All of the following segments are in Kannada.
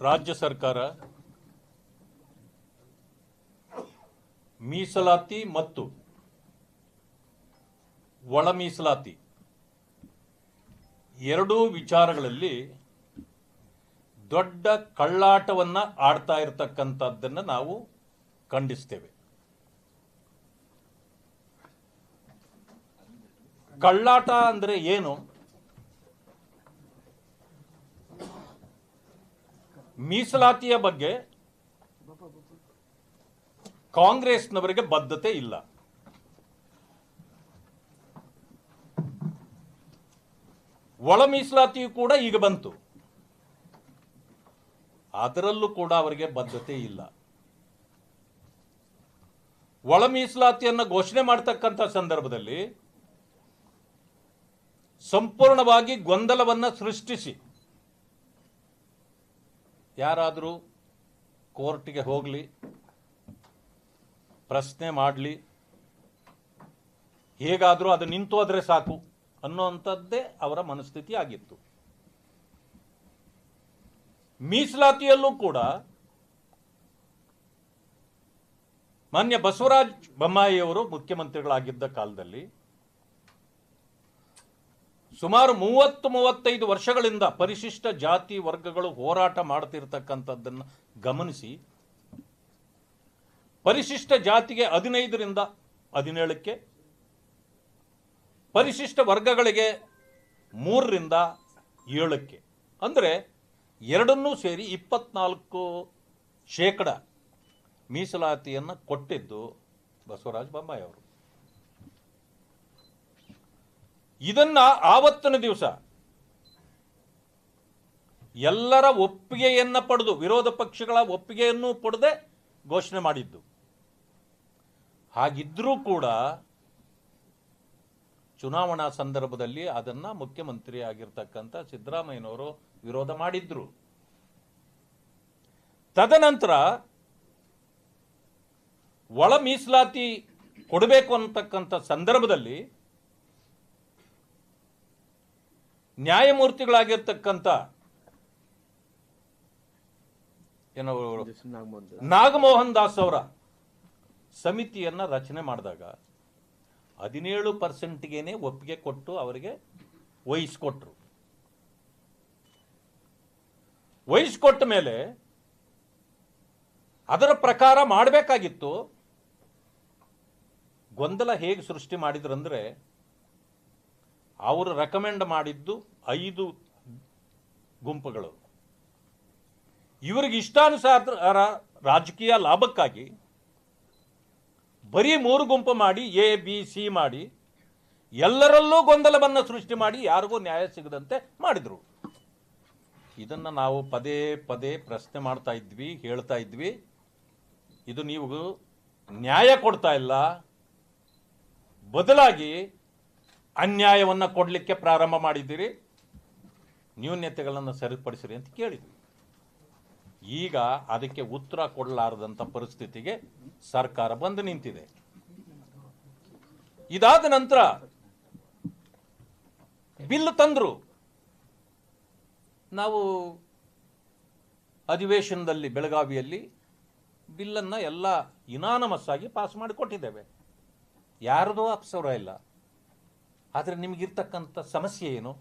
ರಾಜ್ಯ ಸರ್ಕಾರ ಮೀಸಲಾತಿ ಮತ್ತು ಒಳ ಮೀಸಲಾತಿ ಎರಡೂ ವಿಚಾರಗಳಲ್ಲಿ ದೊಡ್ಡ ಕಳ್ಳಾಟವನ್ನು ಆಡ್ತಾ ಇರತಕ್ಕಂಥದ್ದನ್ನು ನಾವು ಖಂಡಿಸ್ತೇವೆ. ಕಳ್ಳಾಟ ಅಂದರೆ ಏನು? ಮೀಸಲಾತಿಯ ಬಗ್ಗೆ ಕಾಂಗ್ರೆಸ್ನವರಿಗೆ ಬದ್ಧತೆ ಇಲ್ಲ. ಒಳ ಮೀಸಲಾತಿಯು ಕೂಡ ಈಗ ಬಂತು, ಅದರಲ್ಲೂ ಕೂಡ ಅವರಿಗೆ ಬದ್ಧತೆ ಇಲ್ಲ. ಒಳ ಮೀಸಲಾತಿಯನ್ನು ಘೋಷಣೆ ಮಾಡತಕ್ಕಂಥ ಸಂದರ್ಭದಲ್ಲಿ ಸಂಪೂರ್ಣವಾಗಿ ಗೊಂದಲವನ್ನು ಸೃಷ್ಟಿಸಿ ಯಾರಾದರೂ ಕೋರ್ಟ್ಗೆ ಹೋಗಲಿ, ಪ್ರಶ್ನೆ ಮಾಡಲಿ, ಹೇಗಾದರೂ ಅದು ನಿಂತು ಹೋದರೆ ಸಾಕು ಅನ್ನುವಂಥದ್ದೇ ಅವರ ಮನಸ್ಥಿತಿ ಆಗಿತ್ತು. ಮೀಸಲಾತಿಯಲ್ಲೂ ಕೂಡ ಮಾನ್ಯ ಬಸವರಾಜ ಬೊಮ್ಮಾಯಿಯವರು ಮುಖ್ಯಮಂತ್ರಿಗಳಾಗಿದ್ದ ಕಾಲದಲ್ಲಿ ಸುಮಾರು 30-35 ವರ್ಷಗಳಿಂದ ಪರಿಶಿಷ್ಟ ಜಾತಿ ವರ್ಗಗಳು ಹೋರಾಟ ಮಾಡ್ತಿರ್ತಕ್ಕಂಥದ್ದನ್ನು ಗಮನಿಸಿ ಪರಿಶಿಷ್ಟ ಜಾತಿಗೆ 15ರಿಂದ 17ಕ್ಕೆ, ಪರಿಶಿಷ್ಟ ವರ್ಗಗಳಿಗೆ 3ರಿಂದ 7ಕ್ಕೆ, ಅಂದರೆ ಎರಡನ್ನೂ ಸೇರಿ 24% ಮೀಸಲಾತಿಯನ್ನು ಕೊಟ್ಟಿದ್ದು ಬಸವರಾಜ ಬೊಮ್ಮಾಯಿ ಅವರು. ಇದನ್ನ ಆವತ್ತಿನ ದಿವಸ ಎಲ್ಲರ ಒಪ್ಪಿಗೆಯನ್ನ ಪಡೆದು, ವಿರೋಧ ಪಕ್ಷಗಳ ಒಪ್ಪಿಗೆಯನ್ನು ಪಡೆದೇ ಘೋಷಣೆ ಮಾಡಿದ್ದು. ಹಾಗಿದ್ರೂ ಕೂಡ ಚುನಾವಣಾ ಸಂದರ್ಭದಲ್ಲಿ ಅದನ್ನ ಮುಖ್ಯಮಂತ್ರಿ ಆಗಿರ್ತಕ್ಕಂಥ ಸಿದ್ದರಾಮಯ್ಯನವರು ವಿರೋಧ ಮಾಡಿದ್ರು. ತದನಂತರ ಒಳ ಮೀಸಲಾತಿ ಕೊಡಬೇಕು ಅಂತಕ್ಕಂಥ ಸಂದರ್ಭದಲ್ಲಿ ನ್ಯಾಯಮೂರ್ತಿಗಳಾಗಿರ್ತಕ್ಕಂಥ ನಾಗಮೋಹನ್ ದಾಸ್ ಅವರ ಸಮಿತಿಯನ್ನ ರಚನೆ ಮಾಡಿದಾಗ 17%ಗೆನೆ ಒಪ್ಪಿಗೆ ಕೊಟ್ಟು ಅವರಿಗೆ ವಹಿಸಿಕೊಟ್ರು. ವಹಿಸಿಕೊಟ್ಟ ಮೇಲೆ ಅದರ ಪ್ರಕಾರ ಮಾಡಬೇಕಾಗಿತ್ತು. ಗೊಂದಲ ಹೇಗೆ ಸೃಷ್ಟಿ ಮಾಡಿದ್ರಂದ್ರೆ, ಅವರು ರೆಕಮೆಂಡ್ ಮಾಡಿದ್ದು 5 ಗುಂಪುಗಳು. ಇವರಿಗೆ ಇಷ್ಟಾನುಸಾರ ರಾಜಕೀಯ ಲಾಭಕ್ಕಾಗಿ ಬರೀ 3 ಗುಂಪು ಮಾಡಿ ಎ ಬಿ ಸಿ ಮಾಡಿ ಎಲ್ಲರಲ್ಲೂ ಗೊಂದಲವನ್ನು ಸೃಷ್ಟಿ ಮಾಡಿ ಯಾರಿಗೂ ನ್ಯಾಯ ಸಿಗದಂತೆ ಮಾಡಿದ್ರು. ಇದನ್ನು ನಾವು ಪದೇ ಪದೇ ಪ್ರಶ್ನೆ ಮಾಡ್ತಾ ಇದ್ವಿ, ಹೇಳ್ತಾ ಇದ್ವಿ. ಇದು ನೀವು ನ್ಯಾಯ ಕೊಡ್ತಾ ಇಲ್ಲ, ಬದಲಾಗಿ ಅನ್ಯಾಯವನ್ನು ಕೊಡಲಿಕ್ಕೆ ಪ್ರಾರಂಭ ಮಾಡಿದ್ದೀರಿ, ನ್ಯೂನ್ಯತೆಗಳನ್ನು ಸರಿಪಡಿಸಿರಿ ಅಂತ ಕೇಳಿದ್ವಿ. ಈಗ ಅದಕ್ಕೆ ಉತ್ತರ ಕೊಡಲಾರದಂಥ ಪರಿಸ್ಥಿತಿಗೆ ಸರ್ಕಾರ ಬಂದು ನಿಂತಿದೆ. ಇದಾದ ನಂತರ ಬಿಲ್ ತಂದ್ರು. ನಾವು ಅಧಿವೇಶನದಲ್ಲಿ ಬೆಳಗಾವಿಯಲ್ಲಿ ಬಿಲ್ಲನ್ನ ಎಲ್ಲ ಯುನಾನಮಸ್ ಆಗಿ ಪಾಸ್ ಮಾಡಿಕೊಟ್ಟಿದ್ದೇವೆ. ಯಾರದೋ ಅಪಸರ ಇಲ್ಲ. ಆದರೆ ನಿಮಗಿರ್ತಕ್ಕಂಥ ಸಮಸ್ಯೆ ಏನು?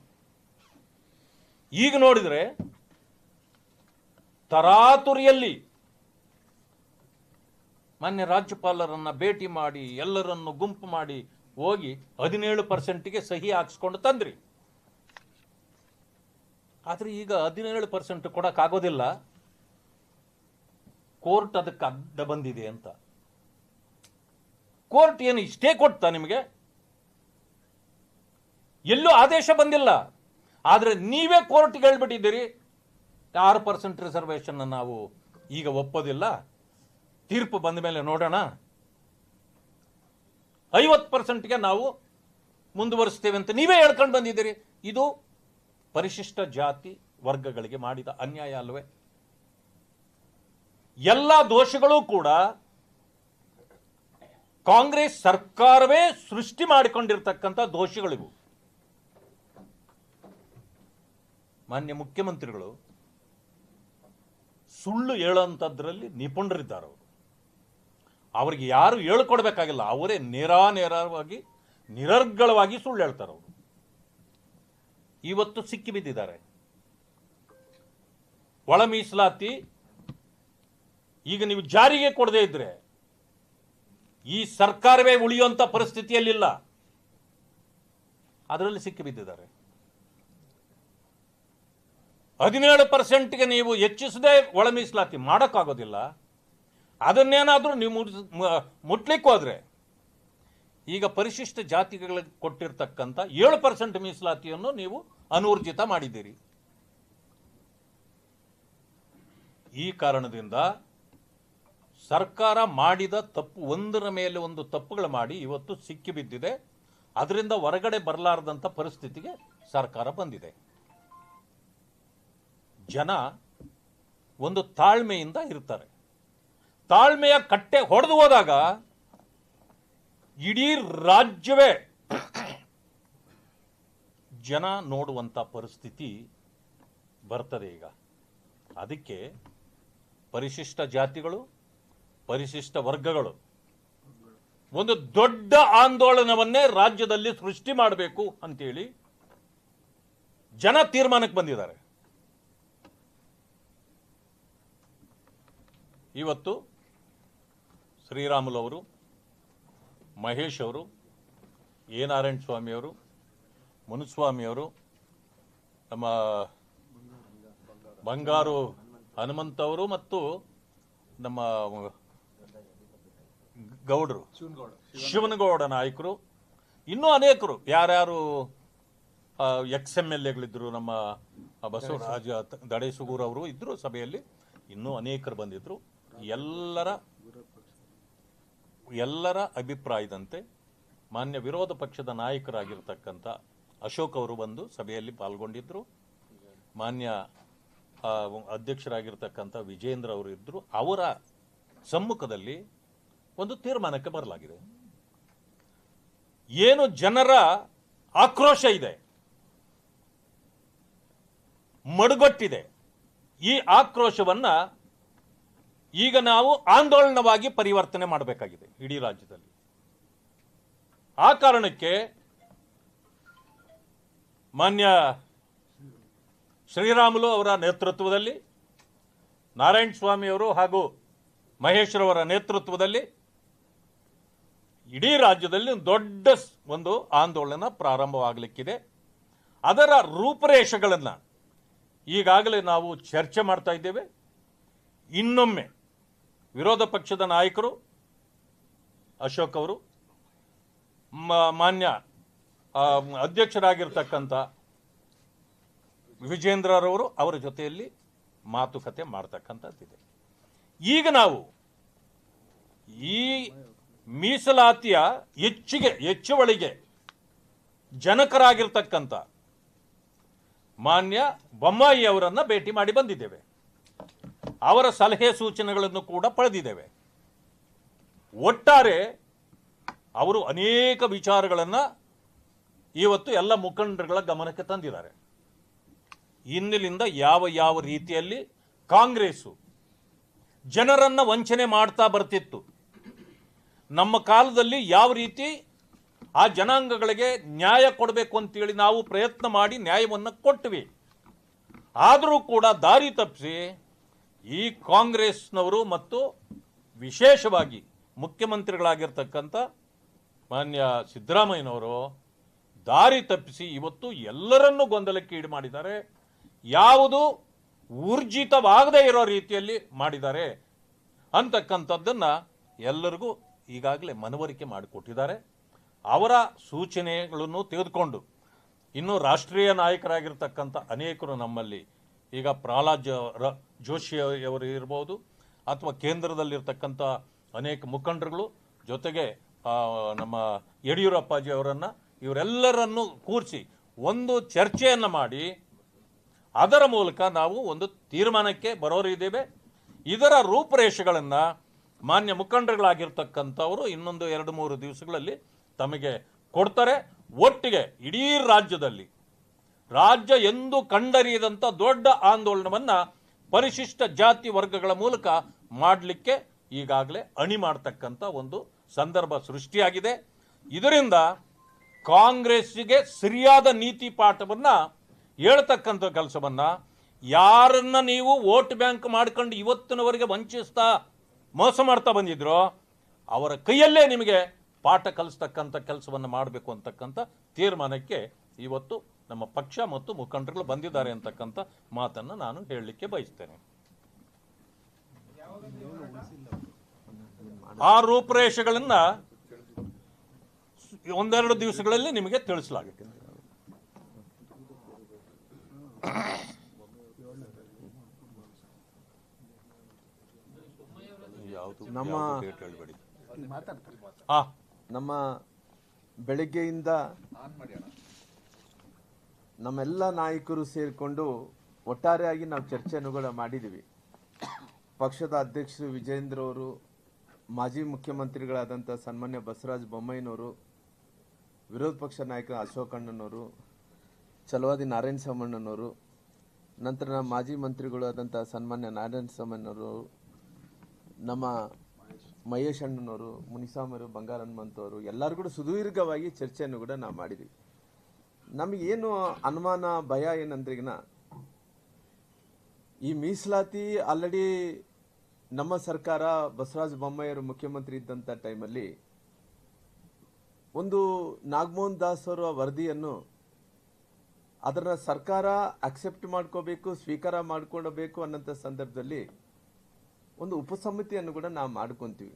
ಈಗ ನೋಡಿದರೆ ತರಾತುರಿಯಲ್ಲಿ ಮಾನ್ಯ ರಾಜ್ಯಪಾಲರನ್ನ ಭೇಟಿ ಮಾಡಿ ಎಲ್ಲರನ್ನು ಗುಂಪು ಮಾಡಿ ಹೋಗಿ 17%ಗೆ ಸಹಿ ಹಾಕ್ಸ್ಕೊಂಡು ತಂದ್ರಿ. ಆದರೆ ಈಗ 17% ಕೊಡಕ್ಕಾಗೋದಿಲ್ಲ, ಕೋರ್ಟ್ ಅದಕ್ಕೆ ಅಡ್ಡ ಬಂದಿದೆ ಅಂತ. ಕೋರ್ಟ್ ಏನು ಇಷ್ಟೇ ಕೊಡ್ತಾ ನಿಮಗೆ? ಎಲ್ಲೂ ಆದೇಶ ಬಂದಿಲ್ಲ. ಆದರೆ ನೀವೇ ಕೋರ್ಟ್ಗೆ ಹೇಳ್ಬಿಟ್ಟಿದ್ದೀರಿ 6% ರಿಸರ್ವೇಷನ್ ನಾವು ಈಗ ಒಪ್ಪೋದಿಲ್ಲ, ತೀರ್ಪು ಬಂದ ಮೇಲೆ ನೋಡೋಣ, 50%ಗೆ ನಾವು ಮುಂದುವರಿಸ್ತೇವೆ ಅಂತ ನೀವೇ ಹೇಳ್ಕೊಂಡು ಬಂದಿದ್ದೀರಿ. ಇದು ಪರಿಶಿಷ್ಟ ಜಾತಿ ವರ್ಗಗಳಿಗೆ ಮಾಡಿದ ಅನ್ಯಾಯ ಅಲ್ವೇ? ಎಲ್ಲ ದೋಷಗಳು ಕೂಡ ಕಾಂಗ್ರೆಸ್ ಸರ್ಕಾರವೇ ಸೃಷ್ಟಿ ಮಾಡಿಕೊಂಡಿರ್ತಕ್ಕಂಥ ದೋಷಗಳಿವು. ಮಾನ್ಯ ಮುಖ್ಯಮಂತ್ರಿಗಳು ಸುಳ್ಳು ಹೇಳೋಂಥದ್ರಲ್ಲಿ ನಿಪುಣರಿದ್ದಾರೆ. ಅವ್ರಿಗೆ ಯಾರು ಹೇಳ್ಕೊಡ್ಬೇಕಾಗಿಲ್ಲ, ಅವರೇ ನೇರವಾಗಿ ನಿರರ್ಗಳವಾಗಿ ಸುಳ್ಳು ಹೇಳ್ತಾರೆ. ಅವರು ಇವತ್ತು ಸಿಕ್ಕಿ ಬಿದ್ದಿದ್ದಾರೆ. ಒಳ ಮೀಸಲಾತಿ ಈಗ ನೀವು ಜಾರಿಗೆ ಕೊಡದೇ ಇದ್ರೆ ಈ ಸರ್ಕಾರವೇ ಉಳಿಯುವಂತ ಪರಿಸ್ಥಿತಿಯಲ್ಲಿಲ್ಲ, ಅದರಲ್ಲಿ ಸಿಕ್ಕಿ ಬಿದ್ದಿದ್ದಾರೆ. 17%ಗೆ ನೀವು ಹೆಚ್ಚಿಸದೆ ಒಳ ಮೀಸಲಾತಿ ಮಾಡೋಕ್ಕಾಗೋದಿಲ್ಲ. ಅದನ್ನೇನಾದರೂ ನೀವು ಮುಟ್ಲಿಕ್ಕೆ ಹೋದ್ರೆ, ಈಗ ಪರಿಶಿಷ್ಟ ಜಾತಿಗಳಿಗೆ ಕೊಟ್ಟಿರ್ತಕ್ಕಂಥ 7% ಮೀಸಲಾತಿಯನ್ನು ನೀವು ಅನೂರ್ಜಿತ ಮಾಡಿದ್ದೀರಿ. ಈ ಕಾರಣದಿಂದ ಸರ್ಕಾರ ಮಾಡಿದ ತಪ್ಪು ಒಂದರ ಮೇಲೆ ಒಂದು ತಪ್ಪುಗಳು ಮಾಡಿ ಇವತ್ತು ಸಿಕ್ಕಿ ಬಿದ್ದಿದೆ. ಅದರಿಂದ ಹೊರಗಡೆ ಬರಲಾರದಂಥ ಪರಿಸ್ಥಿತಿಗೆ ಸರ್ಕಾರ ಬಂದಿದೆ. ಜನ ಒಂದು ತಾಳ್ಮೆಯಿಂದ ಇರ್ತಾರೆ. ತಾಳ್ಮೆಯ ಕಟ್ಟೆ ಹೊಡೆದು ಹೋದಾಗ ಇಡೀ ರಾಜ್ಯವೇ ಜನ ನೋಡುವಂಥ ಪರಿಸ್ಥಿತಿ ಬರ್ತದೆ. ಈಗ ಅದಕ್ಕೆ ಪರಿಶಿಷ್ಟ ಜಾತಿಗಳು, ಪರಿಶಿಷ್ಟ ವರ್ಗಗಳು ಒಂದು ದೊಡ್ಡ ಆಂದೋಲನವನ್ನೇ ರಾಜ್ಯದಲ್ಲಿ ಸೃಷ್ಟಿ ಮಾಡಬೇಕು ಅಂತೇಳಿ ಜನ ತೀರ್ಮಾನಕ್ಕೆ ಬಂದಿದ್ದಾರೆ. ಇವತ್ತು ಶ್ರೀರಾಮುಲು ಅವರು, ಮಹೇಶ್ ಅವರು, ಎ ನಾರಾಯಣ ಸ್ವಾಮಿಯವರು, ಮುನುಸ್ವಾಮಿಯವರು, ನಮ್ಮ ಬಂಗಾರು ಹನುಮಂತವರು ಮತ್ತು ನಮ್ಮ ಗೌಡರು, ಶಿವನಗೌಡ ನಾಯಕರು, ಇನ್ನೂ ಅನೇಕರು ಯಾರ್ಯಾರು XMLAಗಳಿದ್ರು, ನಮ್ಮ ಬಸವರಾಜ ದಡೇಸುಗೂರ್ ಅವರು ಇದ್ರು ಸಭೆಯಲ್ಲಿ, ಇನ್ನೂ ಅನೇಕರು ಬಂದಿದ್ರು. ಎಲ್ಲರ ಅಭಿಪ್ರಾಯದಂತೆ ಮಾನ್ಯ ವಿರೋಧ ಪಕ್ಷದ ನಾಯಕರಾಗಿರ್ತಕ್ಕಂಥ ಅಶೋಕ್ ಅವರು ಬಂದು ಸಭೆಯಲ್ಲಿ ಪಾಲ್ಗೊಂಡಿದ್ರು. ಮಾನ್ಯ ಅಧ್ಯಕ್ಷರಾಗಿರ್ತಕ್ಕಂಥ ವಿಜೇಂದ್ರ ಅವರು ಇದ್ರು. ಅವರ ಸಮ್ಮುಖದಲ್ಲಿ ಒಂದು ತೀರ್ಮಾನಕ್ಕೆ ಬರಲಾಗಿದೆ. ಏನು ಜನರ ಆಕ್ರೋಶ ಇದೆ, ಮಡುಗಟ್ಟಿದೆ, ಈ ಆಕ್ರೋಶವನ್ನ ಈಗ ನಾವು ಆಂದೋಲನವಾಗಿ ಪರಿವರ್ತನೆ ಮಾಡಬೇಕಾಗಿದೆ ಇಡೀ ರಾಜ್ಯದಲ್ಲಿ. ಆ ಕಾರಣಕ್ಕೆ ಮಾನ್ಯ ಶ್ರೀರಾಮುಲು ಅವರ ನೇತೃತ್ವದಲ್ಲಿ, ನಾರಾಯಣ ಸ್ವಾಮಿ ಅವರು ಹಾಗೂ ಮಹೇಶ್ರವರ ನೇತೃತ್ವದಲ್ಲಿ ಇಡೀ ರಾಜ್ಯದಲ್ಲಿ ದೊಡ್ಡ ಒಂದು ಆಂದೋಲನ ಪ್ರಾರಂಭವಾಗಲಿಕ್ಕಿದೆ. ಅದರ ರೂಪರೇಷೆಗಳನ್ನು ಈಗಾಗಲೇ ನಾವು ಚರ್ಚೆ ಮಾಡ್ತಾ ಇದ್ದೇವೆ. ಇನ್ನೊಮ್ಮೆ ವಿರೋಧ ಪಕ್ಷದ ನಾಯಕರು ಅಶೋಕ್ ಅವರು, ಮಾನ್ಯ ಅಧ್ಯಕ್ಷರಾಗಿರ್ತಕ್ಕಂಥ ವಿಜೇಂದ್ರರವರು ಅವರ ಜೊತೆಯಲ್ಲಿ ಮಾತುಕತೆ ಮಾಡ್ತಕ್ಕಂಥದ್ದಿದೆ. ಈಗ ನಾವು ಈ ಮೀಸಲಾತಿಯ ಹೆಚ್ಚುವಳಿಗೆ ಜನಕರಾಗಿರ್ತಕ್ಕಂಥ ಮಾನ್ಯ ಬೊಮ್ಮಾಯಿ ಅವರನ್ನ ಭೇಟಿ ಮಾಡಿ ಬಂದಿದ್ದೇವೆ. ಅವರ ಸಲಹೆ ಸೂಚನೆಗಳನ್ನು ಕೂಡ ಪಡೆದಿದ್ದೇವೆ. ಒಟ್ಟಾರೆ ಅವರು ಅನೇಕ ವಿಚಾರಗಳನ್ನು ಇವತ್ತು ಎಲ್ಲ ಮುಖಂಡರುಗಳ ಗಮನಕ್ಕೆ ತಂದಿದ್ದಾರೆ. ಇನ್ನಿಲಿಂದ ಯಾವ ರೀತಿಯಲ್ಲಿ ಕಾಂಗ್ರೆಸ್ಸು ಜನರನ್ನ ವಂಚನೆ ಮಾಡ್ತಾ ಬರ್ತಿತ್ತು, ನಮ್ಮ ಕಾಲದಲ್ಲಿ ಯಾವ ರೀತಿ ಆ ಜನಾಂಗಗಳಿಗೆ ನ್ಯಾಯ ಕೊಡಬೇಕು ಅಂತೇಳಿ ನಾವು ಪ್ರಯತ್ನ ಮಾಡಿ ನ್ಯಾಯವನ್ನು ಕೊಟ್ವಿ. ಆದರೂ ಕೂಡ ದಾರಿ ತಪ್ಪಿಸಿ ಈ ಕಾಂಗ್ರೆಸ್ನವರು ಮತ್ತು ವಿಶೇಷವಾಗಿ ಮುಖ್ಯಮಂತ್ರಿಗಳಾಗಿರ್ತಕ್ಕಂಥ ಮಾನ್ಯ ಸಿದ್ದರಾಮಯ್ಯನವರು ದಾರಿ ತಪ್ಪಿಸಿ ಇವತ್ತು ಎಲ್ಲರನ್ನೂ ಗೊಂದಲಕ್ಕೆ ಈಡು ಮಾಡಿದ್ದಾರೆ. ಯಾವುದು ಊರ್ಜಿತವಾಗದೇ ಇರೋ ರೀತಿಯಲ್ಲಿ ಮಾಡಿದ್ದಾರೆ ಅಂತಕ್ಕಂಥದ್ದನ್ನು ಎಲ್ಲರಿಗೂ ಈಗಾಗಲೇ ಮನವರಿಕೆ ಮಾಡಿಕೊಟ್ಟಿದ್ದಾರೆ. ಅವರ ಸೂಚನೆಗಳನ್ನು ತೆಗೆದುಕೊಂಡು ಇನ್ನು ರಾಷ್ಟ್ರೀಯ ನಾಯಕರಾಗಿರ್ತಕ್ಕಂಥ ಅನೇಕರು ನಮ್ಮಲ್ಲಿ ಈಗ ಪ್ರಹ್ಲಾದ್ ಜೋಶಿ ಅವರು ಇರ್ಬೋದು ಅಥವಾ ಕೇಂದ್ರದಲ್ಲಿರ್ತಕ್ಕಂಥ ಅನೇಕ ಮುಖಂಡರುಗಳು, ಜೊತೆಗೆ ನಮ್ಮ ಯಡಿಯೂರಪ್ಪಾಜಿ ಅವರನ್ನು, ಇವರೆಲ್ಲರನ್ನು ಕೂರಿಸಿ ಒಂದು ಚರ್ಚೆಯನ್ನು ಮಾಡಿ ಅದರ ಮೂಲಕ ನಾವು ಒಂದು ತೀರ್ಮಾನಕ್ಕೆ ಬರೋರಿದ್ದೇವೆ. ಇದರ ರೂಪರೇಷೆಗಳನ್ನು ಮಾನ್ಯ ಮುಖಂಡರುಗಳಾಗಿರ್ತಕ್ಕಂಥವರು ಇನ್ನೊಂದು 2-3 ದಿವಸಗಳಲ್ಲಿ ತಮಗೆ ಕೊಡ್ತಾರೆ. ಒಟ್ಟಿಗೆ ಇಡೀ ರಾಜ್ಯದಲ್ಲಿ ರಾಜ್ಯ ಎಂದು ಕಂಡರಿಯದಂಥ ದೊಡ್ಡ ಆಂದೋಲನವನ್ನು ಪರಿಶಿಷ್ಟ ಜಾತಿ ವರ್ಗಗಳ ಮೂಲಕ ಮಾಡಲಿಕ್ಕೆ ಈಗಾಗಲೇ ಅಣಿ ಮಾಡ್ತಕ್ಕಂಥ ಒಂದು ಸಂದರ್ಭ ಸೃಷ್ಟಿಯಾಗಿದೆ. ಇದರಿಂದ ಕಾಂಗ್ರೆಸ್ಸಿಗೆ ಸರಿಯಾದ ನೀತಿ ಪಾಠವನ್ನು ಹೇಳ್ತಕ್ಕಂಥ ಕೆಲಸವನ್ನು, ಯಾರನ್ನ ನೀವು ವೋಟ್ ಬ್ಯಾಂಕ್ ಮಾಡ್ಕೊಂಡು ಇವತ್ತಿನವರೆಗೆ ವಂಚಿಸ್ತಾ ಮೋಸ ಮಾಡ್ತಾ ಬಂದಿದ್ರೋ ಅವರ ಕೈಯಲ್ಲೇ ನಿಮಗೆ ಪಾಠ ಕಲಿಸ್ತಕ್ಕಂಥ ಕೆಲಸವನ್ನು ಮಾಡಬೇಕು ಅಂತಕ್ಕಂಥ ತೀರ್ಮಾನಕ್ಕೆ ಇವತ್ತು ನಮ್ಮ ಪಕ್ಷ ಮತ್ತು ಮುಖಂಡರುಗಳು ಬಂದಿದ್ದಾರೆ ಅಂತಕ್ಕಂಥ ಮಾತನ್ನು ನಾನು ಹೇಳಲಿಕ್ಕೆ ಬಯಸ್ತೇನೆ. ಆ ರೂಪರೇಷೆಗಳನ್ನು ಒಂದೆರಡು ದಿವಸಗಳಲ್ಲಿ ನಿಮಗೆ ತಿಳಿಸಲಾಗುತ್ತೆ. ನಮ್ಮ ಬೆಳಗ್ಗೆಯಿಂದ ನಮ್ಮೆಲ್ಲ ನಾಯಕರು ಸೇರಿಕೊಂಡು ಒಟ್ಟಾರೆಯಾಗಿ ನಾವು ಚರ್ಚೆಯನ್ನು ಕೂಡ ಮಾಡಿದ್ದೀವಿ. ಪಕ್ಷದ ಅಧ್ಯಕ್ಷರು ವಿಜೇಂದ್ರ ಅವರು, ಮಾಜಿ ಮುಖ್ಯಮಂತ್ರಿಗಳಾದಂಥ ಸನ್ಮಾನ್ಯ ಬಸವರಾಜ ಬೊಮ್ಮಾಯಿನವರು, ವಿರೋಧ ಪಕ್ಷ ನಾಯಕ ಅಶೋಕಣ್ಣನವರು, ಛಲವಾದಿ ನಾರಾಯಣ ಸ್ವಾಮಣ್ಣನವರು, ನಂತರ ನಮ್ಮ ಮಾಜಿ ಮಂತ್ರಿಗಳು ಆದಂಥ ಸನ್ಮಾನ್ಯ ನಾರಾಯಣ ಸ್ವಾಮಣ್ಣವರು, ನಮ್ಮ ಮಹೇಶ್ ಅಣ್ಣನವರು, ಮುನಿಸ್ವಾಮಿಯವರು, ಬಂಗಾರ ಹನುಮಂತವರು, ಎಲ್ಲರೂ ಕೂಡ ಸುದೀರ್ಘವಾಗಿ ಚರ್ಚೆಯನ್ನು ಕೂಡ ನಾವು ಮಾಡಿದ್ವಿ. ನಮಗೇನು ಅನುಮಾನ ಭಯ ಏನಂದ್ರಿಗಿನ, ಈ ಮೀಸಲಾತಿ ಆಲ್ರೆಡಿ ನಮ್ಮ ಸರ್ಕಾರ ಬಸವರಾಜ ಬೊಮ್ಮಾಯಿಯವರು ಮುಖ್ಯಮಂತ್ರಿ ಇದ್ದಂಥ ಟೈಮಲ್ಲಿ ಒಂದು ನಾಗಮೋಹನ್ ದಾಸ್ ಅವರ ವರದಿಯನ್ನು ಅದನ್ನ ಸರ್ಕಾರ ಅಕ್ಸೆಪ್ಟ್ ಮಾಡ್ಕೋಬೇಕು, ಸ್ವೀಕಾರ ಮಾಡ್ಕೊಳ್ಬೇಕು ಅನ್ನೋಂಥ ಸಂದರ್ಭದಲ್ಲಿ ಒಂದು ಉಪಸಮಿತಿಯನ್ನು ಕೂಡ ನಾವು ಮಾಡ್ಕೊತೀವಿ.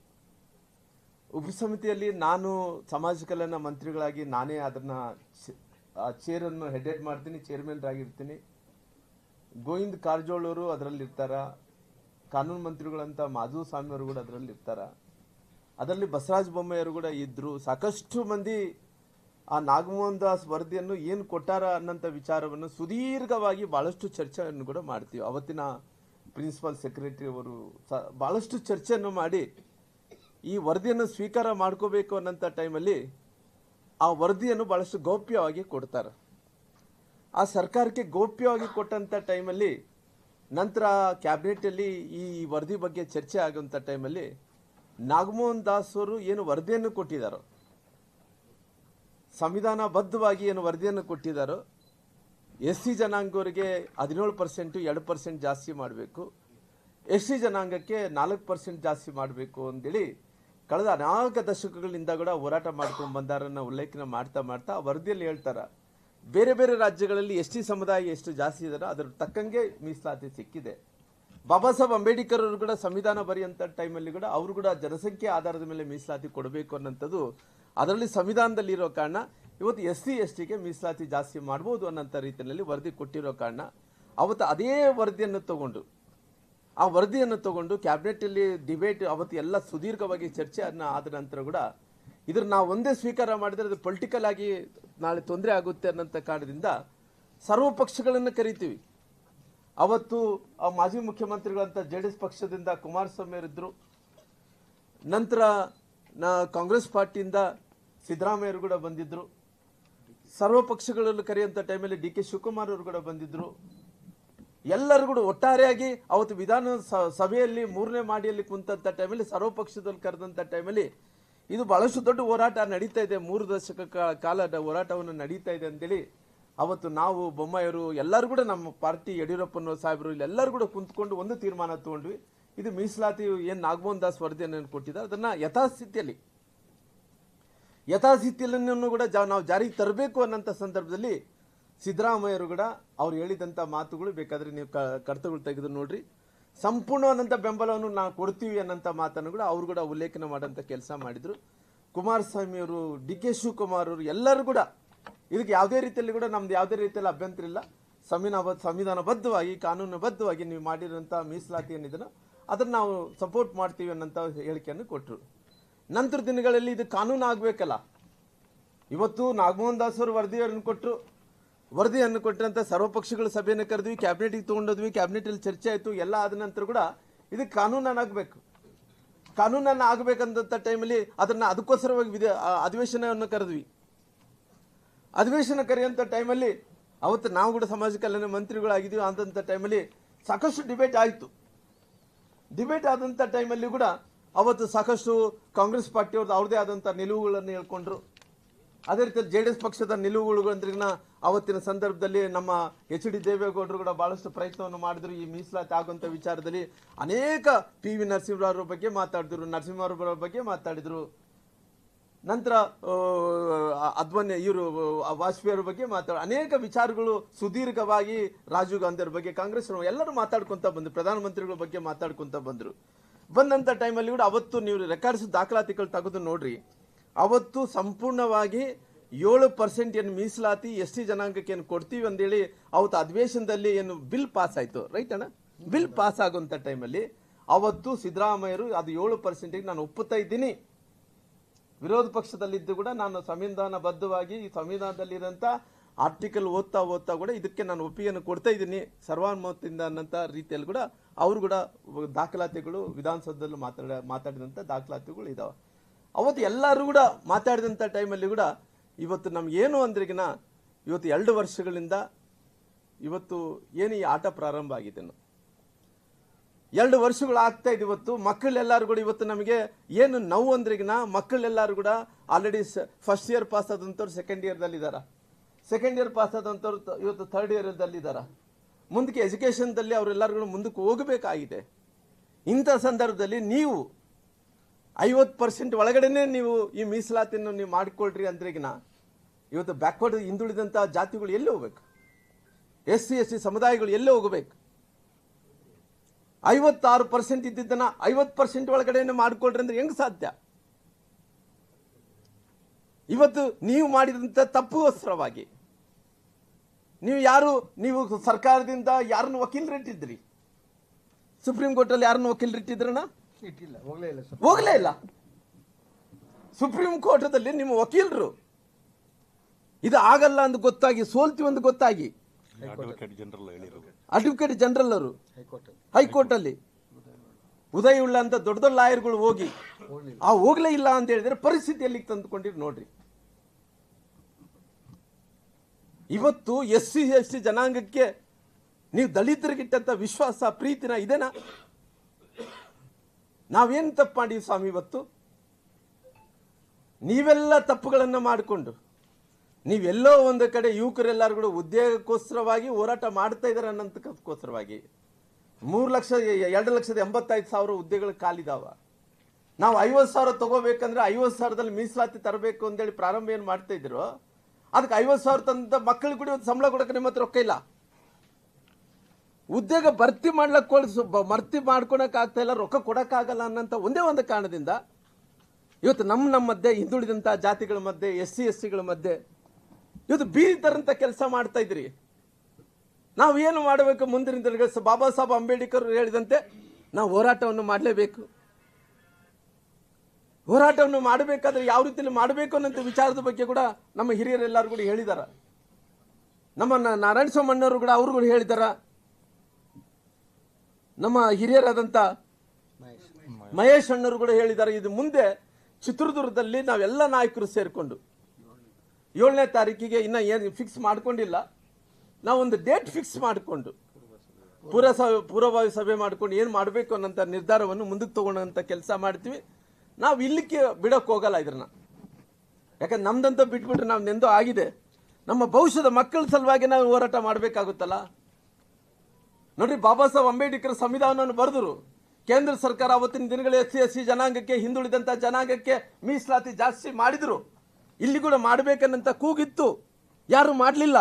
ಉಪಸಮಿತಿಯಲ್ಲಿ ನಾನು ಸಮಾಜ ಕಲ್ಯಾಣ ಮಂತ್ರಿಗಳಾಗಿ ನಾನೇ ಅದನ್ನ ಚೇರನ್ನು ಹೆಡ್ ಮಾಡ್ತೀನಿ, ಚೇರ್ಮನ್ ಆಗಿರ್ತೀನಿ. ಗೋವಿಂದ ಕಾರಜೋಳ ಅವರು ಅದರಲ್ಲಿ ಇರ್ತಾರ, ಕಾನೂನು ಮಂತ್ರಿಗಳಂತ ಮಾಧು ಸ್ವಾಮಿ ಅವರು ಕೂಡ ಅದರಲ್ಲಿ ಇರ್ತಾರ, ಅದರಲ್ಲಿ ಬಸವರಾಜ ಬೊಮ್ಮಾಯಿಯವರು ಕೂಡ ಇದ್ರು. ಸಾಕಷ್ಟು ಮಂದಿ ಆ ನಾಗಮೋಹನ್ ದಾಸ್ ವರದಿಯನ್ನು ಏನು ಕೊಟ್ಟಾರ ಅನ್ನೋಂಥ ವಿಚಾರವನ್ನು ಸುದೀರ್ಘವಾಗಿ ಬಹಳಷ್ಟು ಚರ್ಚೆಯನ್ನು ಕೂಡ ಮಾಡ್ತೀವಿ. ಅವತ್ತಿನ ಪ್ರಿನ್ಸಿಪಲ್ ಸೆಕ್ರೆಟರಿ ಅವರು ಬಹಳಷ್ಟು ಚರ್ಚೆಯನ್ನು ಮಾಡಿ ಈ ವರದಿಯನ್ನು ಸ್ವೀಕಾರ ಮಾಡ್ಕೋಬೇಕು ಅನ್ನೋಂಥ ಟೈಮಲ್ಲಿ ಆ ವರದಿಯನ್ನು ಬಹಳಷ್ಟು ಗೌಪ್ಯವಾಗಿ ಕೊಡ್ತಾರೆ. ಆ ಸರ್ಕಾರಕ್ಕೆ ಗೌಪ್ಯವಾಗಿ ಕೊಟ್ಟಂಥ ಟೈಮಲ್ಲಿ ನಂತರ ಕ್ಯಾಬಿನೆಟಲ್ಲಿ ಈ ವರದಿ ಬಗ್ಗೆ ಚರ್ಚೆ ಆಗುವಂಥ ಟೈಮಲ್ಲಿ ನಾಗಮೋಹನ್ ದಾಸ್ ಅವರು ಏನು ವರದಿಯನ್ನು ಕೊಟ್ಟಿದ್ದಾರೋ, ಸಂವಿಧಾನಬದ್ಧವಾಗಿ ಏನು ವರದಿಯನ್ನು ಕೊಟ್ಟಿದ್ದಾರೋ, SC ಜನಾಂಗವರಿಗೆ 17% 2% ಜಾಸ್ತಿ ಮಾಡಬೇಕು, SC ಜನಾಂಗಕ್ಕೆ 4% ಜಾಸ್ತಿ ಮಾಡಬೇಕು ಅಂತೇಳಿ ಕಳೆದ ಅನೇಕ ದಶಕಗಳಿಂದ ಕೂಡ ಹೋರಾಟ ಮಾಡ್ಕೊಂಡು ಬಂದಾರನ್ನ ಉಲ್ಲೇಖನ ಮಾಡ್ತಾ ಮಾಡ್ತಾ ವರದಿಯಲ್ಲಿ ಹೇಳ್ತಾರ ಬೇರೆ ಬೇರೆ ರಾಜ್ಯಗಳಲ್ಲಿ ST ಸಮುದಾಯ ಎಷ್ಟು ಜಾಸ್ತಿ ಇದಾರೋ ಅದರ ತಕ್ಕಂಗೆ ಮೀಸಲಾತಿ ಸಿಕ್ಕಿದೆ. ಬಾಬಾ ಸಾಹೇಬ್ ಅಂಬೇಡ್ಕರ್ ಅವರು ಕೂಡ ಸಂವಿಧಾನ ಬರೆಯುವಂಥ ಟೈಮಲ್ಲಿ ಕೂಡ ಅವರು ಕೂಡ ಜನಸಂಖ್ಯೆ ಆಧಾರದ ಮೇಲೆ ಮೀಸಲಾತಿ ಕೊಡಬೇಕು ಅನ್ನೋಂಥದ್ದು ಅದರಲ್ಲಿ ಸಂವಿಧಾನದಲ್ಲಿ ಇರೋ ಕಾರಣ ಇವತ್ತು SC STಗೆ ಮೀಸಲಾತಿ ಜಾಸ್ತಿ ಮಾಡ್ಬೋದು ಅನ್ನೋಂಥ ರೀತಿಯಲ್ಲಿ ವರದಿ ಕೊಟ್ಟಿರೋ ಕಾರಣ ಅವತ್ತು ಅದೇ ವರದಿಯನ್ನು ತಗೊಂಡು ಕ್ಯಾಬಿನೆಟಲ್ಲಿ ಡಿಬೇಟ್ ಅವತ್ತು ಎಲ್ಲ ಸುದೀರ್ಘವಾಗಿ ಚರ್ಚೆ ಆದ ನಂತರ ಕೂಡ ಇದ್ರ ನಾವು ಒಂದೇ ಸ್ವೀಕಾರ ಮಾಡಿದ್ರೆ ಅದು ಪೊಲಿಟಿಕಲ್ ಆಗಿ ನಾಳೆ ತೊಂದರೆ ಆಗುತ್ತೆ ಅನ್ನೋಂಥ ಕಾರಣದಿಂದ ಸರ್ವ ಪಕ್ಷಗಳನ್ನು ಕರಿತೀವಿ. ಅವತ್ತು ಆ ಮಾಜಿ ಮುಖ್ಯಮಂತ್ರಿಗಳಂತ JDS ಪಕ್ಷದಿಂದ ಕುಮಾರಸ್ವಾಮಿ ಅವರಿದ್ರು, ನಂತರ ಕಾಂಗ್ರೆಸ್ ಪಾರ್ಟಿಯಿಂದ ಸಿದ್ದರಾಮಯ್ಯರು ಕೂಡ ಬಂದಿದ್ರು, ಸರ್ವ ಪಕ್ಷಗಳನ್ನು ಕರೆಯುವಂಥ ಟೈಮಲ್ಲಿ DK ಶಿವಕುಮಾರ್ ಅವರು ಕೂಡ ಬಂದಿದ್ರು. ಎಲ್ಲರೂ ಕೂಡ ಒಟ್ಟಾರೆಯಾಗಿ ಅವತ್ತು ವಿಧಾನ ಸಭೆಯಲ್ಲಿ 3ನೇ ಮಾಡಿಯಲ್ಲಿ ಕುಂತಂಥ ಟೈಮಲ್ಲಿ ಸರ್ವ ಪಕ್ಷದಲ್ಲಿ ಕರೆದಂಥ ಟೈಮಲ್ಲಿ ಇದು ಬಹಳಷ್ಟು ದೊಡ್ಡ ಹೋರಾಟ ನಡೀತಾ ಇದೆ, 3 ದಶಕ ಕಾಲ ಹೋರಾಟವನ್ನು ನಡೀತಾ ಇದೆ ಅಂತೇಳಿ ಅವತ್ತು ನಾವು ಬೊಮ್ಮಾಯಿಯವರು ಎಲ್ಲರೂ ಕೂಡ ನಮ್ಮ ಪಾರ್ಟಿ ಯಡಿಯೂರಪ್ಪನ ಸಾಹೇಬರು ಎಲ್ಲರೂ ಕೂಡ ಕುಂತ್ಕೊಂಡು ಒಂದು ತೀರ್ಮಾನ ತಗೊಂಡ್ವಿ. ಇದು ಮೀಸಲಾತಿ ಏನು ನಾಗಮೋಹನ್ ದಾಸ್ ವರದಿಯನ್ನು ಕೊಟ್ಟಿದ್ದಾರೆ ಅದನ್ನ ಯಥಾಸ್ಥಿತಿಯನ್ನು ಕೂಡ ನಾವು ಜಾರಿಗೆ ತರಬೇಕು ಅನ್ನೋಂಥ ಸಂದರ್ಭದಲ್ಲಿ ಸಿದ್ದರಾಮಯ್ಯರು ಕೂಡ ಅವ್ರು ಹೇಳಿದಂಥ ಮಾತುಗಳು ಬೇಕಾದ್ರೆ ನೀವು ಕಡತಗಳು ತೆಗೆದು ನೋಡ್ರಿ, ಸಂಪೂರ್ಣವಾದಂಥ ಬೆಂಬಲವನ್ನು ನಾವು ಕೊಡ್ತೀವಿ ಅನ್ನೋಂಥ ಮಾತನ್ನು ಕೂಡ ಅವರು ಕೂಡ ಉಲ್ಲೇಖನ ಮಾಡೋಂಥ ಕೆಲಸ ಮಾಡಿದ್ರು. ಕುಮಾರಸ್ವಾಮಿ ಅವರು, DK ಶಿವಕುಮಾರ್ ಅವರು ಎಲ್ಲರೂ ಕೂಡ ಇದಕ್ಕೆ ಯಾವುದೇ ರೀತಿಯಲ್ಲಿ ಕೂಡ ನಮ್ದು ಯಾವುದೇ ರೀತಿಯಲ್ಲಿ ಅಭ್ಯಂತರ ಇಲ್ಲ, ಸಂವಿಧಾನಬದ್ಧವಾಗಿ ಕಾನೂನುಬದ್ಧವಾಗಿ ನೀವು ಮಾಡಿರೋಂಥ ಮೀಸಲಾತಿ ಏನಿದೆಯೋ ಅದನ್ನು ನಾವು ಸಪೋರ್ಟ್ ಮಾಡ್ತೀವಿ ಅನ್ನೋಂಥ ಹೇಳಿಕೆಯನ್ನು ಕೊಟ್ಟರು. ನಂತರ ದಿನಗಳಲ್ಲಿ ಇದು ಕಾನೂನು ಆಗಬೇಕಲ್ಲ. ಇವತ್ತು ನಾಗಮೋಹನ್ ದಾಸ್ ಅವರು ವರದಿಯನ್ನು ಕೊಟ್ಟಂತ ಸರ್ವಪಕ್ಷಗಳ ಸಭೆಯನ್ನು ಕರೆದ್ವಿ, ಕ್ಯಾಬಿನೆಟ್ಗೆ ತೊಗೊಂಡೋದ್ವಿ, ಕ್ಯಾಬಿನೆಟಲ್ಲಿ ಚರ್ಚೆ ಆಯಿತು, ಎಲ್ಲ ಆದ ನಂತರ ಕೂಡ ಇದು ಕಾನೂನಾಗಬೇಕು. ಕಾನೂನನ್ನು ಆಗಬೇಕಂತ ಟೈಮಲ್ಲಿ ಅದಕ್ಕೋಸ್ಕರವಾಗಿ ಅಧಿವೇಶನವನ್ನು ಕರೆದ್ವಿ. ಅಧಿವೇಶನ ಕರೆಯುವಂಥ ಟೈಮಲ್ಲಿ ಅವತ್ತು ನಾವು ಕೂಡ ಸಮಾಜ ಕಲ್ಯಾಣ ಮಂತ್ರಿಗಳಾಗಿದ್ದೀವಿ. ಅಂಥ ಟೈಮಲ್ಲಿ ಸಾಕಷ್ಟು ಡಿಬೇಟ್ ಆಯಿತು. ಡಿಬೇಟ್ ಆದಂಥ ಟೈಮಲ್ಲಿ ಕೂಡ ಅವತ್ತು ಸಾಕಷ್ಟು ಕಾಂಗ್ರೆಸ್ ಪಾರ್ಟಿಯವ್ರದ್ದು ಅವ್ರದೇ ಆದಂಥ ನಿಲುವುಗಳನ್ನು ಹೇಳ್ಕೊಂಡ್ರು. ಅದೇ ರೀತಿ JDS ಪಕ್ಷದ ನಿಲುವುಗಳು ಅಂದ್ರಿಗಿನ ಅವತ್ತಿನ ಸಂದರ್ಭದಲ್ಲಿ ನಮ್ಮ HD ದೇವೇಗೌಡರು ಕೂಡ ಬಹಳಷ್ಟು ಪ್ರಯತ್ನವನ್ನು ಮಾಡಿದ್ರು. ಈ ಮೀಸಲಾತಿ ಆಗುವಂಥ ವಿಚಾರದಲ್ಲಿ ಅನೇಕ PV ನರಸಿಂಹರಾವ್ ಬಗ್ಗೆ ಮಾತಾಡಿದ್ರು, ನರಸಿಂಹರಾವ್ ಬಗ್ಗೆ ಮಾತಾಡಿದ್ರು. ನಂತರ ಅದ್ವಾನಿ ಇವರು ವಾಜಪೇಯಿ ಅವ್ರ ಬಗ್ಗೆ ಅನೇಕ ವಿಚಾರಗಳು ಸುದೀರ್ಘವಾಗಿ ರಾಜೀವ್ ಗಾಂಧಿ ಅವ್ರ ಬಗ್ಗೆ ಕಾಂಗ್ರೆಸ್ ಎಲ್ಲರೂ ಮಾತಾಡ್ಕೊಂತ ಬಂದ್ರು, ಪ್ರಧಾನಮಂತ್ರಿಗಳ ಬಗ್ಗೆ ಮಾತಾಡ್ಕೊಂತ ಬಂದ್ರು. ಬಂದಂಥ ಟೈಮಲ್ಲಿ ಕೂಡ ಅವತ್ತು ನೀವು ರೆಕಾರ್ಡ್ಸ್ ದಾಖಲಾತಿಗಳು ತೆಗೆದು ನೋಡ್ರಿ, ಅವತ್ತು ಸಂಪೂರ್ಣವಾಗಿ 7% ಏನು ಮೀಸಲಾತಿ ST ಜನಾಂಗಕ್ಕೆ ಏನು ಕೊಡ್ತೀವಿ ಅಂತೇಳಿ ಅವತ್ತು ಅಧಿವೇಶನದಲ್ಲಿ ಏನು ಬಿಲ್ ಪಾಸ್ ಆಯ್ತು, ರೈಟ್ ಅಣ್ಣ? ಬಿಲ್ ಪಾಸ್ ಆಗುವಂಥ ಟೈಮಲ್ಲಿ ಅವತ್ತು ಸಿದ್ದರಾಮಯ್ಯರು ಅದು 7%ಗೆ ನಾನು ಒಪ್ಪುತ್ತಾ ಇದ್ದೀನಿ. ವಿರೋಧ ಪಕ್ಷದಲ್ಲಿದ್ದು ಕೂಡ ನಾನು ಸಂವಿಧಾನಬದ್ಧವಾಗಿ ಈ ಸಂವಿಧಾನದಲ್ಲಿರೋಂಥ ಆರ್ಟಿಕಲ್ ಓದ್ತಾ ಕೂಡ ಇದಕ್ಕೆ ನಾನು ಒಪ್ಪಿಗೆಯನ್ನು ಕೊಡ್ತಾ ಇದ್ದೀನಿ ಸರ್ವಾನುಮತದಿಂದ ಅನ್ನೋಂಥ ರೀತಿಯಲ್ಲಿ ಕೂಡ ಅವರು ಕೂಡ ದಾಖಲಾತಿಗಳು ವಿಧಾನಸೌಧದಲ್ಲಿ ಮಾತಾಡಿದಂಥ ದಾಖಲಾತಿಗಳು ಇದಾವೆ. ಅವತ್ತು ಎಲ್ಲರೂ ಕೂಡ ಮಾತಾಡಿದಂಥ ಟೈಮಲ್ಲಿ ಕೂಡ ಇವತ್ತು ನಮಗೇನು ಅಂದ್ರಿಗಿನ ಇವತ್ತು 2 ವರ್ಷಗಳಿಂದ ಇವತ್ತು ಏನು ಈ ಆಟ ಪ್ರಾರಂಭ ಆಗಿದೆ, 2 ವರ್ಷಗಳು ಆಗ್ತಾ ಇದೆ. ಇವತ್ತು ಮಕ್ಕಳೆಲ್ಲರೂ ಕೂಡ ಇವತ್ತು ನಮಗೆ ಏನು ನೋವು ಅಂದ್ರಿಗಿನ ಮಕ್ಕಳೆಲ್ಲರೂ ಕೂಡ ಆಲ್ರೆಡಿ ಫಸ್ಟ್ ಇಯರ್ ಪಾಸ್ ಆದಂಥವ್ರು ಸೆಕೆಂಡ್ ಇಯರ್ದಲ್ಲಿದ್ದಾರೆ, ಸೆಕೆಂಡ್ ಇಯರ್ ಪಾಸ್ ಆದಂಥವ್ರು ಇವತ್ತು ಥರ್ಡ್ ಇಯರ್ದಲ್ಲಿದ್ದಾರೆ. ಮುಂದಕ್ಕೆ ಎಜುಕೇಷನ್ದಲ್ಲಿ ಅವರೆಲ್ಲರೂ ಮುಂದಕ್ಕೆ ಹೋಗಬೇಕಾಗಿದೆ. ಇಂಥ ಸಂದರ್ಭದಲ್ಲಿ ನೀವು 50% ಒಳಗಡೆನೆ ನೀವು ಈ ಮೀಸಲಾತಿಯನ್ನು ನೀವು ಮಾಡಿಕೊಳ್ರಿ ಅಂದ್ರಿಗಿನ ಇವತ್ತು ಬ್ಯಾಕ್ವರ್ಡ್ ಹಿಂದುಳಿದಂಥ ಜಾತಿಗಳು ಎಲ್ಲಿ ಹೋಗ್ಬೇಕು, SC ST ಸಮುದಾಯಗಳು ಎಲ್ಲಿ ಹೋಗಬೇಕು? 56% ಇದ್ದಿದ್ದನ್ನ 50% ಒಳಗಡೆ ಮಾಡಿಕೊಳ್ರಿ ಅಂದ್ರೆ ಹೆಂಗ್ ಸಾಧ್ಯ? ಇವತ್ತು ನೀವು ಮಾಡಿದಂಥ ತಪ್ಪುಗೋಸ್ಕರವಾಗಿ ನೀವು ಸರ್ಕಾರದಿಂದ ಯಾರನ್ನು ವಕೀಲರಿಟ್ಟಿದ್ರಿ? ಸುಪ್ರೀಂ ಕೋರ್ಟ್ ಅಲ್ಲಿ ಯಾರನ್ನು ವಕೀಲರಿಟ್ಟಿದ್ರಣ್ಣ? ಹೋಗ್ಲೇ ಇಲ್ಲ. ಸುಪ್ರೀಂ ಕೋರ್ಟದಲ್ಲಿ ನಿಮ್ಮ ವಕೀಲರು ಇದು ಆಗಲ್ಲ ಅಂತ ಗೊತ್ತಾಗಿ ಸೋಲ್ತೀವಿ ಅಂತ ಗೊತ್ತಾಗಿ ಅಡ್ವೊಕೇಟ್ ಜನರಲ್ ಅವರು ಹೈಕೋರ್ಟ್ ಅಲ್ಲಿ ಉದಯ ಉಳ್ಳ ಅಂತ ದೊಡ್ಡ ದೊಡ್ಡ ಲಾಯರ್ಗಳು ಹೋಗ್ಲೇ ಇಲ್ಲ ಅಂತ ಹೇಳಿದ್ರೆ ಪರಿಸ್ಥಿತಿ ಎಲ್ಲಿಗೆ ತಂದುಕೊಂಡಿರಿ ನೋಡ್ರಿ. ಇವತ್ತು SC ST ಜನಾಂಗಕ್ಕೆ ನೀವು ದಲಿತರಿಗಿಟ್ಟಂತ ವಿಶ್ವಾಸ ಪ್ರೀತಿನ ಇದೇನಾ? ನಾವೇನು ತಪ್ಪು ಮಾಡಿವಿ ಸ್ವಾಮಿ? ಇವತ್ತು ನೀವೆಲ್ಲ ತಪ್ಪುಗಳನ್ನ ಮಾಡಿಕೊಂಡು ನೀವೆಲ್ಲೋ ಒಂದು ಕಡೆ ಯುವಕರೆಲ್ಲರೂ ಕೂಡ ಉದ್ಯೋಗಕ್ಕೋಸ್ಕರವಾಗಿ ಹೋರಾಟ ಮಾಡ್ತಾ ಇದ್ದಾರೆ ಅನ್ನೋದಕ್ಕೋಸ್ಕರವಾಗಿ 2,85,000 ಹುದ್ದೆಗಳು ಖಾಲಿದಾವ. ನಾವು 50,000 ತಗೋಬೇಕಂದ್ರೆ 50,000ದಲ್ಲಿ ಮೀಸಲಾತಿ ತರಬೇಕು ಅಂತೇಳಿ ಪ್ರಾರಂಭ ಏನು ಮಾಡ್ತಾ ಇದ್ರು, ಅದಕ್ಕೆ 50,000 ತಂದ ಮಕ್ಕಳಿಗೆ ಕೂಡ ಸಂಬಳ ಕೊಡಕ್ಕೆ ನಿಮ್ಮ ಹತ್ರ ರೊಕ್ಕ ಇಲ್ಲ. ಉದ್ಯೋಗ ಭರ್ತಿ ಮಾಡ್ಕೊಳಕ್ ಆಗ್ತಾ ಇಲ್ಲ, ರೊಕ್ಕ ಕೊಡಕ್ಕಾಗಲ್ಲ ಅನ್ನೋಂಥ ಒಂದೇ ಒಂದು ಕಾರಣದಿಂದ ಇವತ್ತು ನಮ್ಮ ಮಧ್ಯೆ ಹಿಂದುಳಿದಂಥ ಜಾತಿಗಳ ಮಧ್ಯೆ SC STಗಳ ಮಧ್ಯೆ ಇವತ್ತು ಬೀದಿ ತರಂತ ಕೆಲಸ ಮಾಡ್ತಾ ಇದ್ರಿ. ನಾವು ಏನು ಮಾಡಬೇಕು ಮುಂದಿನ ದಿನಗಳಲ್ಲಿ ಬಾಬಾ ಸಾಹೇಬ್ ಅಂಬೇಡ್ಕರ್ ಹೇಳಿದಂತೆ ನಾವು ಹೋರಾಟವನ್ನು ಮಾಡಲೇಬೇಕು. ಹೋರಾಟವನ್ನು ಮಾಡಬೇಕಾದ್ರೆ ಯಾವ ರೀತಿಯಲ್ಲಿ ಮಾಡಬೇಕು ಅನ್ನೋ ವಿಚಾರದ ಬಗ್ಗೆ ಕೂಡ ನಮ್ಮ ಹಿರಿಯರೆಲ್ಲರೂ ಕೂಡ ಹೇಳಿದಾರ. ನಮ್ಮ ನಾರಾಯಣ ಸ್ವಾಮಿ ಅಣ್ಣವರು ಕೂಡ ಅವರು ಕೂಡ ಹೇಳಿದಾರ. ನಮ್ಮ ಹಿರಿಯರಾದಂಥ ಮಹೇಶ್ ಅಣ್ಣವರು ಕೂಡ ಹೇಳಿದ್ದಾರೆ. ಇದು ಮುಂದೆ ಚಿತ್ರದುರ್ಗದಲ್ಲಿ ನಾವೆಲ್ಲ ನಾಯಕರು ಸೇರಿಕೊಂಡು 7ನೇ ತಾರೀಕಿಗೆ ಇನ್ನ ಏನು ಫಿಕ್ಸ್ ಮಾಡ್ಕೊಂಡಿಲ್ಲ, ನಾವೊಂದು ಡೇಟ್ ಫಿಕ್ಸ್ ಮಾಡಿಕೊಂಡು ಪೂರ್ವಭಾವಿ ಸಭೆ ಮಾಡ್ಕೊಂಡು ಏನು ಮಾಡಬೇಕು ಅನ್ನೋಂಥ ನಿರ್ಧಾರವನ್ನು ಮುಂದಕ್ಕೆ ತಗೊಳ್ಳೋಂಥ ಕೆಲಸ ಮಾಡ್ತೀವಿ. ನಾವು ಇಲ್ಲಿಕ್ಕೆ ಬಿಡೋಕೆ ಹೋಗಲ್ಲ ಇದನ್ನ, ಯಾಕಂದ್ರೆ ನಮ್ದಂತ ಬಿಟ್ಬಿಟ್ರೆ ನಾವು ನೆಂದೋ ಆಗಿದೆ. ನಮ್ಮ ಭವಿಷ್ಯದ ಮಕ್ಕಳ ಸಲುವಾಗಿ ನಾವು ಹೋರಾಟ ಮಾಡಬೇಕಾಗುತ್ತಲ್ಲ. ನೋಡ್ರಿ, ಬಾಬಾ ಸಾಹೇಬ್ ಅಂಬೇಡ್ಕರ್ ಸಂವಿಧಾನವನ್ನು ಬರೆದರು. ಕೇಂದ್ರ ಸರ್ಕಾರ ಅವತ್ತಿನ ದಿನಗಳ SC ST ಜನಾಂಗಕ್ಕೆ ಹಿಂದುಳಿದಂಥ ಜನಾಂಗಕ್ಕೆ ಮೀಸಲಾತಿ ಜಾಸ್ತಿ ಮಾಡಿದ್ರು. ಇಲ್ಲಿ ಕೂಡ ಮಾಡಬೇಕನ್ನಂತ ಕೂಗಿತ್ತು, ಯಾರು ಮಾಡಲಿಲ್ಲ.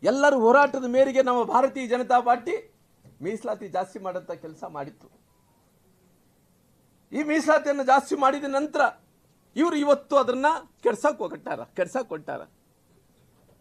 ಎಲ್ಲರೂ ಹೋರಾಟದ ಮೇರೆಗೆ ನಮ್ಮ ಭಾರತೀಯ ಜನತಾ ಪಾರ್ಟಿ ಮೀಸಲಾತಿ ಜಾಸ್ತಿ ಮಾಡಂತ ಕೆಲಸ ಮಾಡಿತ್ತು. ಈ ಮೀಸಲಾತಿಯನ್ನು ಜಾಸ್ತಿ ಮಾಡಿದ ನಂತರ ಇವರು ಇವತ್ತು ಅದನ್ನ ಕೆಡ್ಸಕ್ ಕೊಟ್ಟಾರ.